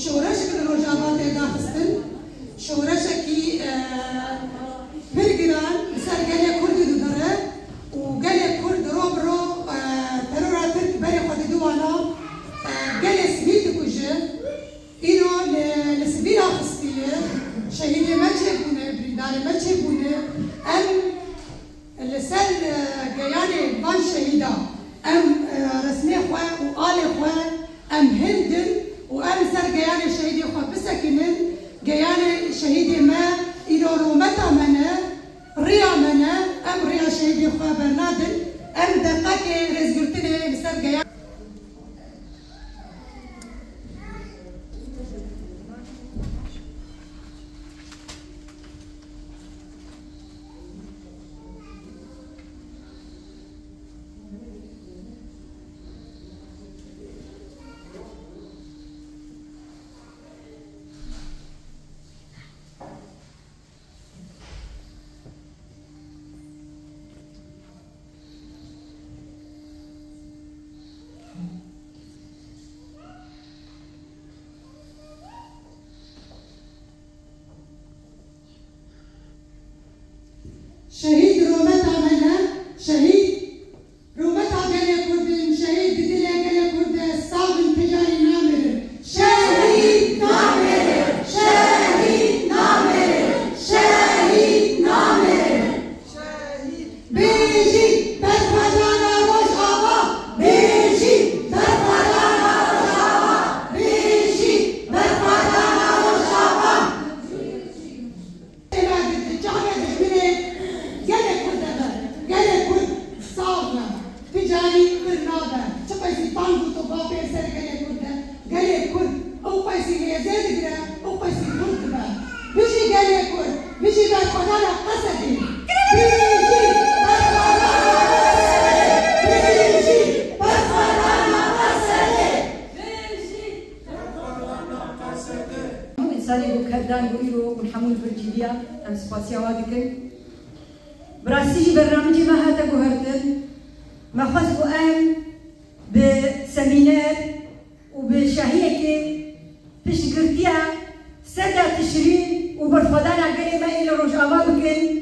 شورشك الرجابات داخستن شورشكي برجران سر جالي كرد دودره وجالي كرد روبرو ترورا ترك بري خد دوانا جالي سميت كوجه إنه لسبيل أخستيه شهيدي ما تشوفونه بريداري ما تشوفونه أم لسال جياني بان شهيدا أم رسمي خوان وآل خوان أم هندن وأم سر جياني شهيدي خوان بسكنن جياني شهيدي ما إنه رومتا منا ريا منا أم ريا شهيدي خوان برنادن أم دقاكي رزقلتني بسر جياني شهيد رومتا منا شهيد رومتا قال كردن شهيد بدلا قال كردن صابن تجاري نامر شهيد نامر شهيد نامر شهيد نامر شهيد بيجي برفضانا رجعوا بيجي برفضانا رجعوا بيجي برفضانا رجعوا تجاري برنابه شقيسي طانجو طبابي سر قالي كرده قالي كرد او قيسي هي زاد قرا او قيسي كرد بيجي قالي كرد بيجي برفضانا قصدي بيجي برفضانا بيجي برفضانا قصدي بيجي برفضانا قصدي انساني بكردان بويرو ونحمول برجيليا ام سباسيا وادكن براسيجي برنامجي ما هاتا قهرتن ما خذ قام بسمينار وبشهيكي فيش قرتيها سدا تشرين وبرفضانا قري ما إلى رجعوا بكن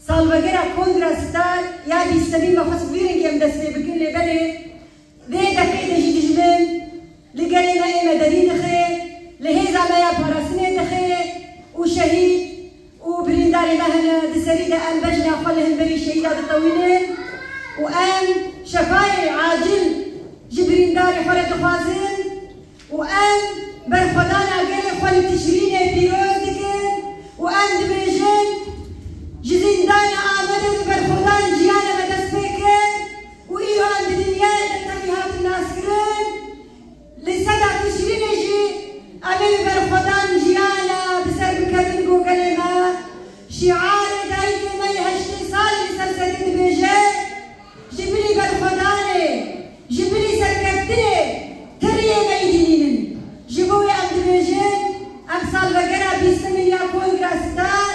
صالبقرا كوندرا ستار يا بيستبين ما خذ بيرنج يم دسمي بكن لبلي ذي دكيد جي تجمن لقري ما إما دليل خير لهيزا ما يا باراسني دخير وشهيد وبرنداري مهنا دسريدا أن بجنا خلهم بري شهيدات الطويلين وأم شفاي عاجل جبرين داري خالد خوازن وأم برفضانا قال خالد تشريني بيروز دكن وأم دبريجن جزين دانا آمدن برفضان جيانا مدسبكن وإيو عند دنيا تتفيهات الناس كرن لسدا تشريني جي أمي برفضان جيانا بسر بكرن قوغل ما شعار دايك ما يهشتي صالي لسرسدين دبريجن جبلي برفضاني جبلي سركتني تريه ميدينين جبوي عند بيجين امثال بقرا بيسمي يا كونغرا ستار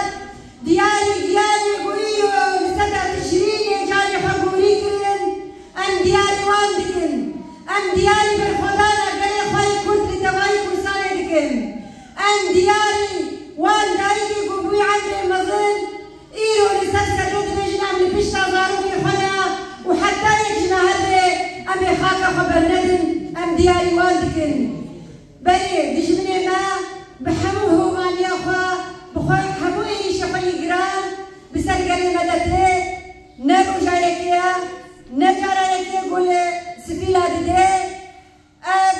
ديالي قويو لسدا تشريني جاري حقوري كرن ام ديالي واندكن ام ديالي برفضانا قري خاي كنت لتواي كوسايدكن ام ديالي وان دايكي قبوي عند المظن ايرو لسدا دود بيجين عم لبشتا ضاروني خلا وحتى يجنا هذا أمي خاكا خبر ندن أم دياري والدكن بلي دجمني ما بحموه مان يا أخوة بخوي حموه شفاي جران بسر قلي مدته نبو جايكيا نجارا يكيا قول سفيلا دده أم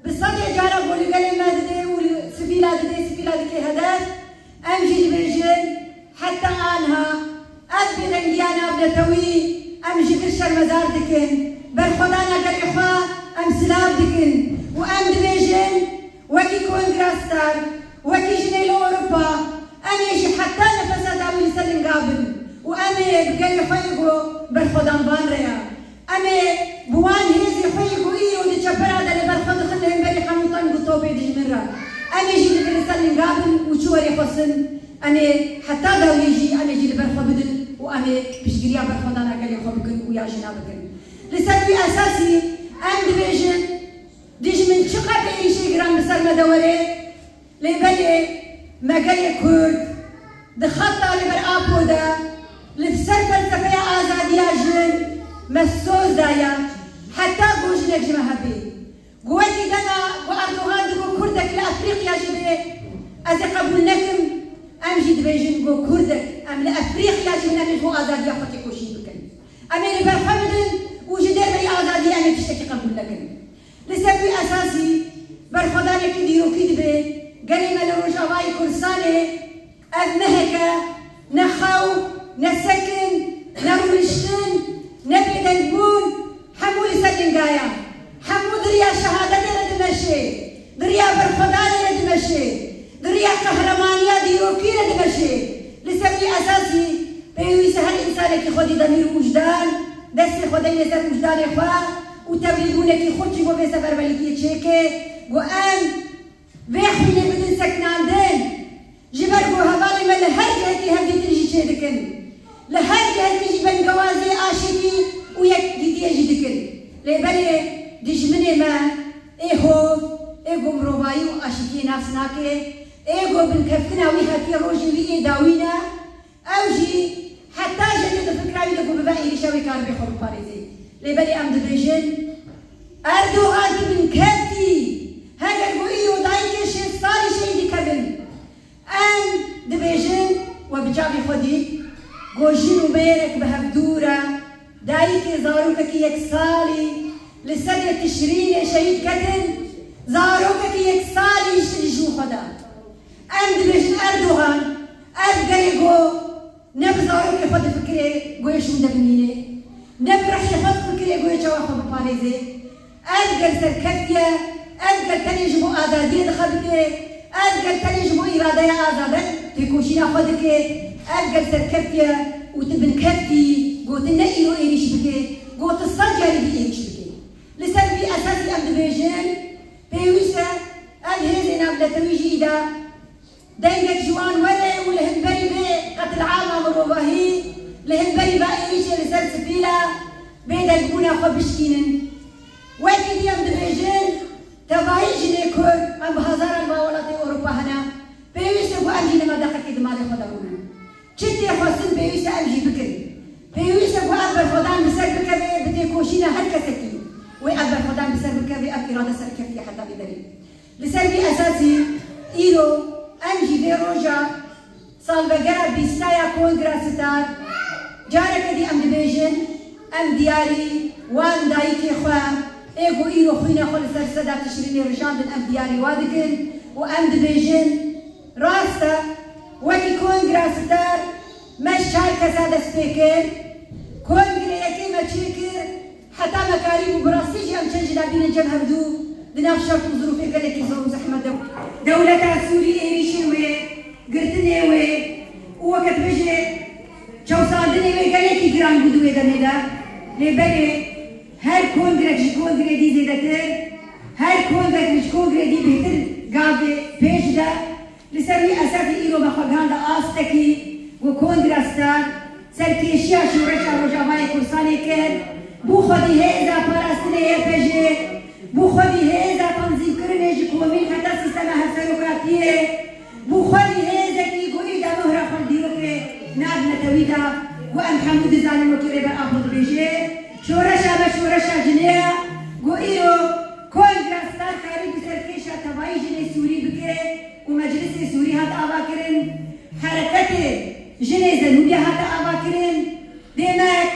بصدي جارا قول قلي مدته سفيلا دده هدف أم جيج بيجن حتى عنها أبي لنجيانا بنتوي أم جفرش المزار دكن برخدانا قريخا أم سلاب دكن وأم دبيجن وكي كونغراستار وكي جنيل أوروبا أم يجي حتى نفسها داوي لسلم قابل وأمي بقري خيقو برخدان بانريا أمي بوان هيزي خيقو إيو دي جبرا دالي برخد خلهم بري خموطان قطوبي دي جمرا أمي يجي لسلم قابل وشوري خصن أمي حتى داوي يجي أمي يجي لبرخد بدل وأمي بشجريا برخدانا قال يخبكن ويا جنابكن لسبب أساسي أم دبيجن ديج من شقة بإيشي جرام بسر مدوري لبلي مجالي كرد دخطة لبرآبو دا لفسر فلسفة آزادية جن مسوز دايا حتى بوجنك جمعها بي قوتي دنا وأردوغان دقو كردك لأفريقيا جبي أزي قبول نكم أمجي دبيجن قو كردك أم لأفريقيا جبن أمجو آزادية خطي كوشي بكن أميني برحمدن وجدير بي آزادية أمي تشتكي قبول لكن لسبب أساسي برخداني كديرو كدبي قريمة لروجاواي كرساني أذمهك نخاو نسكن نرمشتن نبي دنبون حمو لسدن قايا حمو دريا شهادة لدمشي دريا برخداني لدمشي دريا قهرمانية ديروكي لدمشي لسبب أساسي بيوي سهل إنسانك خودي ضمير وجدان دستي خودي لسر وجدان إخوة وتبليغونك خودي بو في سفر بلكي تشيكي وأن بيخويني بدن سكنان دين جبرقو هبالي من لهر جهتي هبدي تنجي تشيدكن لهر جهتي جبن قوازي آشتي ويك ديدي أجدكن لبالي دجمني ما إيغو مروبايو آشتي نافسناكي إيغو بنكفتنا ويهاتي روجي ويئي داوينا أوجي حتى جديد فكراوي دقو ببائي ريشاوي كان بيخور باريزي لبالي أم دبيجن أردوغان بنكفتي هذا البوئيو دايكي شي صاري شي دي كبن أن دبيجن وبجابي خودي قوجين وبيرك بهبدورة دايكي زاروكك يكسالي لسنة تشرين شهيد كتن زاروكك يكسالي يشتريجو خدا أن دبيجن أردوغان أدقريقو نبزاروك خود فكري قويشو دبنيني نبرح خود فكري قويشو خود بباريزي أدقر سركتيا أدقر تنجمو آزادية دخلتي أدقر تنجمو إرادية آزادة تكوشينا خودك أدقر سركتيا وتبن كفتي قوت النقيرو إيريش بكي قوت الصجاري بي إيريش بكي لسببي أساسي أم دبيجن بيوسا الهيزي نابلة تويجي إذا دنجك جوان وري ولهنبري بي قتل عامة مروباهي لهنبري بقى إيشي لسر سفيلة بيدا البونا خو بشكينن وكي أم دبيجن تباهي جني كور أم بهزار الماولاتي أوروبا هنا بيوسا بو أمجي لما دقا كدمالي خدارونا چتي خوصن بيوسا أمجي بكري بيوسا بو أكبر خدان بسر بكبي بتيكوشينا هر كسكي وأكبر خدان بسر بكبي أب إرادة سر كفتي حتى بدري لسربي أساسي إيرو أمجي في روجا صالبقرا بيستايا كونغرا ستار جارك دي أم دبيجن أم دياري وان دايكي خواه إيغو إيرو خوينا خول سرسدا تشريني رجال من أم دياري وادكن وأم دبيجن راستا وكي كونغرا ستار مش شاركة سادة سبيكر كونغرا يكي ما تشيكر حتى مكاريب وبراسيجي أم تنجي لابين الجبهة بدو دناف شرط وظروفي قالك يزورو زحمة دولة سوري إيريشي وي قرتني وي ووقت بجي جوصاندني وي قالك يقران بدو يدنيدا لبالي هر كونغرا جي كونغرا دي زيدتر هر كونغرا جي كونغرا دي بهتر قاضي بيج دا لسري أساسي إيرو بخوغان دا آستكي وكونغرا ستار سركيشيا شورشا روجاواي كورساني كر بو خودي هيزا باراستني بيجي بو خودي هيزا تنظيم كرني جي كومين حتى سيستما هسروكاتيه بو خودي هيزا كي قويدا مهرا خلديوكي ناد نتويدا وأن حمود زاني وكيري بأخذ بيجي شورشا بشورشا جنيا قويرو كونغرا ستار كاريب سركيشا تباي جني سوري بكي ومجلس سوري هات آباكرن حركتي جني زنوبيا هات آباكرن ديماك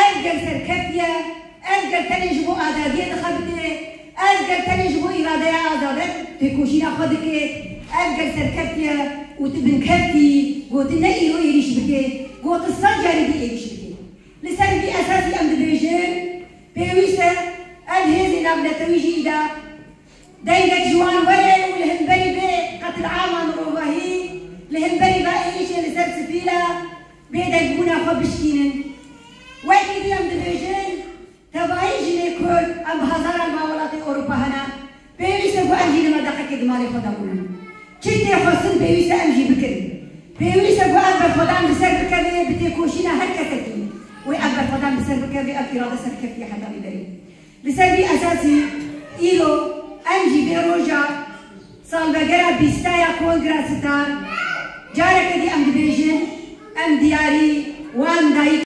أرجل سركتيا أرجل تنجمو آزادية دخلتي أرجل تنجمو إرادية آزادة تكوشينا خودك أرجل سركتيا وتبن كفتي قوت النقيرو إيريش بكي قوت الصجاري دي إيريش بكي لسربي أساسي أم دبيجن بيويسا الهيزي نابلة تويجي إذا دايلك جوان وري ولهنبري بي قتل عامة مروباهي لهنبري بقى إيشي لسر سفيلة بيدا يقبونا خو بشكينن وكي دي أم دبيجن تباهي جيني كور أم بهزار الماولاتي أوروبا هنا بيويسا بو أمجي لما دقا كدمالي خدارونا چتي خوصن بيويسا أمجي بكري بيويسا بو أكبر خدان بسر بكبي بتيكوشينا هر كتكي وأكبر خدان بسر بكبي أب إرادة سر كفتي حتى بدري لسربي أساسي إيرو أمجي بروجا سالفجرا بيستايا كونغراستا جارك دي أم دبيجن أم دياري وام داي